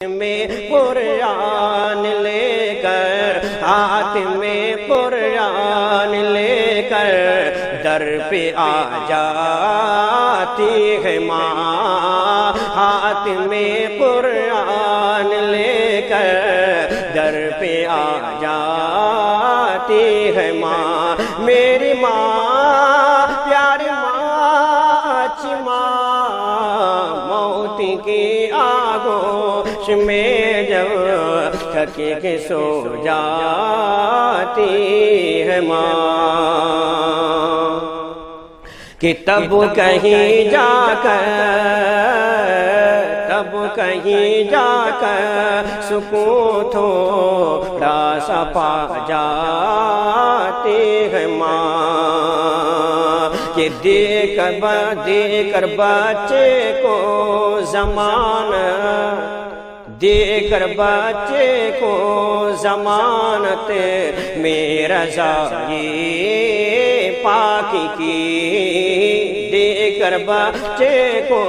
میں قرآن لے کر، ہاتھ میں قرآن لے کر در پہ آ جاتی ہے ماں، ہاتھ میں قرآن لے کر در پہ آ جاتی ہے ماں، میری ماں پیاری ماں، اچھی ماں، موت کی آغوش میں جب تھک کے سو جاتی ہے ماں، کہ تب کہیں جا کر سکون تھوڑا سا پا جاتی ہے ماں، کہ دے کر بچے کو ضمانت میں رضائے پاکی کی، دے کر بچے کو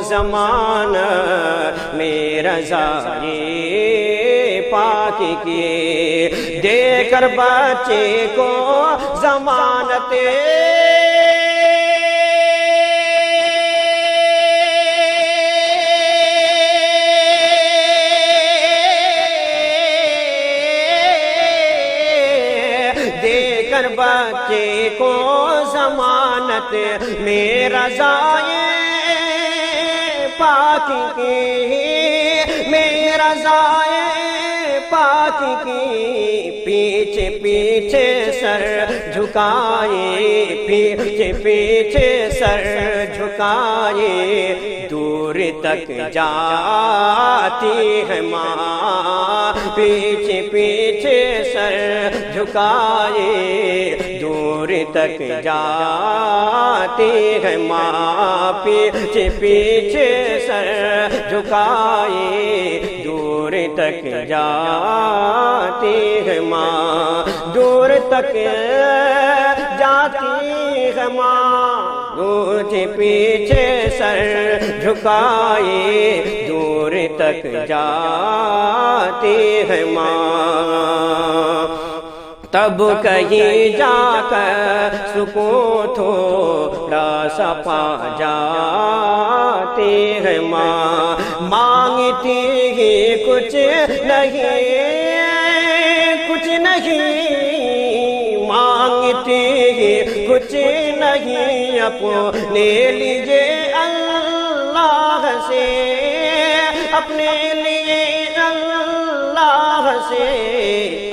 ضمانت میں رضائے پاکی کی، دے کر بچے کو ضمانت بچے کو ضمانت میں رضائے پاکی کی، میں رضائے پاکی کی، پیچھے پیچھے سر جھکائے، پیچھے پیچھے سر جھکائے، دور تک جاتی ہے ماں، پیچھے پیچھے سر جھکائے، دور تک جاتی ہے ماں، پیچھے پیچھے سر جھکائے، دور تک جاتی ہے ماں، دور تک جاتی ہے ماں، پیچھے پیچھے سر جھکائے، دور تک جاتی ہے ماں، تب کہیں جا کر سکون تھوڑا سا پا جاتی ہے ماں، مانگتی ہی کچھ نہیں، مانگتی ہی کچھ نہیں، اپنے لیے اللہ سے، اپنے لیے اللہ سے،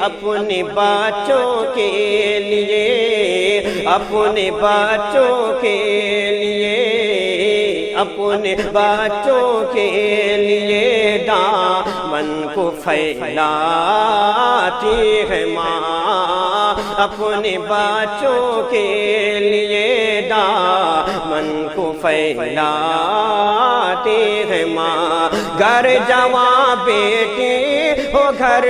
اپنے بچوں کے لیے، اپنے بچوں کے لیے، اپنے بچوں کے لیے دامن کو پھیلاتی ہے ماں، اپنے بچوں کے لیے دامن کو پھیلاتی ہے ماں، گھر جوان بیٹی ہو گھر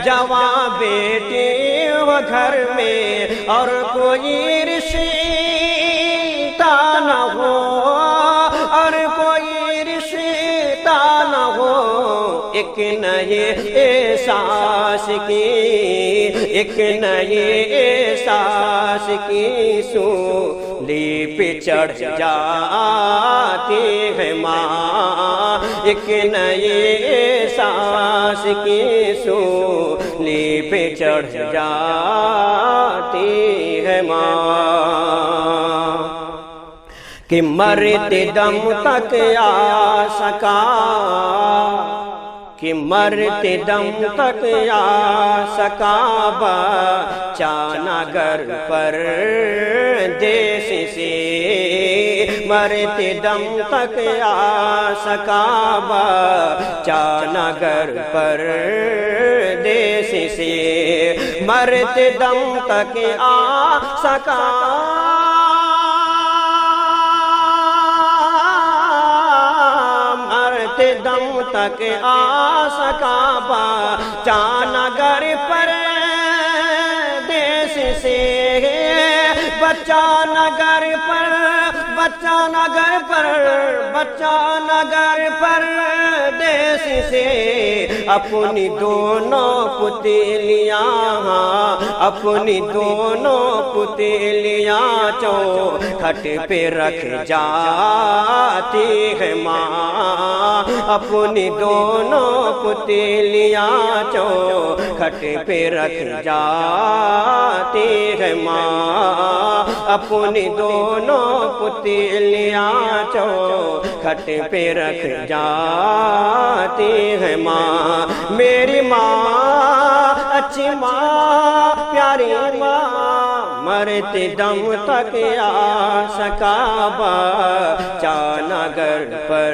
جوان بیٹی ہو گھر میں، اور کوئی رشتہ نہ ہو، اور کوئی رشتہ نہ ہو، ایک نئے احساس کی، ایک نئے احساس کی سولی پہ چڑھ جاتی ہے ماں، ایک نئے احساس کی سولی پہ چڑھ جاتی ہے ماں، کہ مرتے دم تک آ سکا، کہ مرتے دم تک آ سکا بچہ نہ گھر پردیس سے، مرتے دم تک آ سکا بچہ نہ گھر پردیس سے، مرتے دم تک آ سکا، مرتے دم تک آ سکا بچہ نہ گھر پردیس سے، بچہ نگر پر بچہ نہ گھر پر دیس سے اپنی دونوں پتیلیاں چوکھٹ پہ رکھ جاتی ہے ماں، اپنی دونوں پتیلیاں چوکھٹ پہ رکھ جاتی ہے ماں، اپنی دونوں پتیلیاں چوکھٹ پہ رکھ جاتی ہے ماں۔ میری ماں اچھی ماں، پیاری ماں، مرتے دم تک سکابہ چانا گھر پر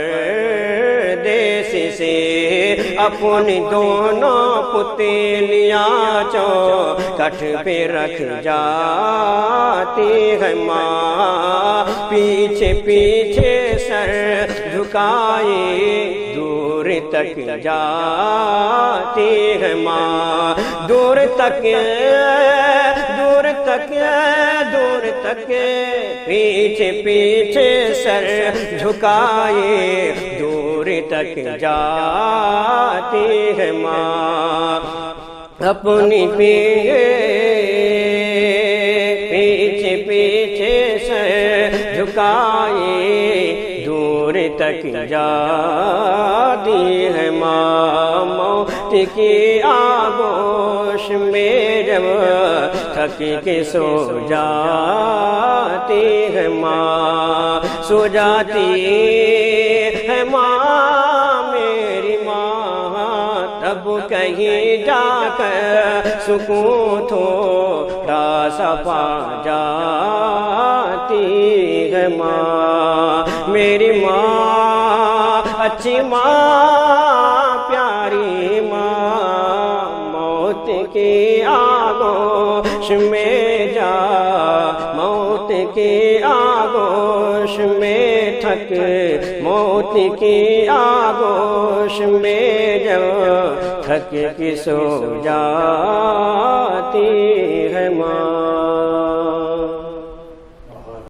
دیس سے اپنی دونوں پتیلیاں چوکھٹ پہ رکھ جاتی ہے ماں، پیچھے پیچھے سر جھکائے دور تک جاتی ہے ماں، دور تک پیچھے پیچھے سر جھکائے دور تک جاتی ہے ماں، اپنی پیچھے پیچھے سر جھکائے دور تک جاتی ہے ماں، موت کی آغوش میں جب تھک کے سو جاتی ہے ماں، سو جاتی ہے ماں میری ماں، تب کہیں جا کر سکون تھوڑا سا پا جاتی ہے ماں، میری ماں اچھی ماں، پیاری ماں، موت کی آغوش میں موت کی آغوش میں تھک، موت کی آغوش میں جب تھک کے سو جاتی ہے ماں۔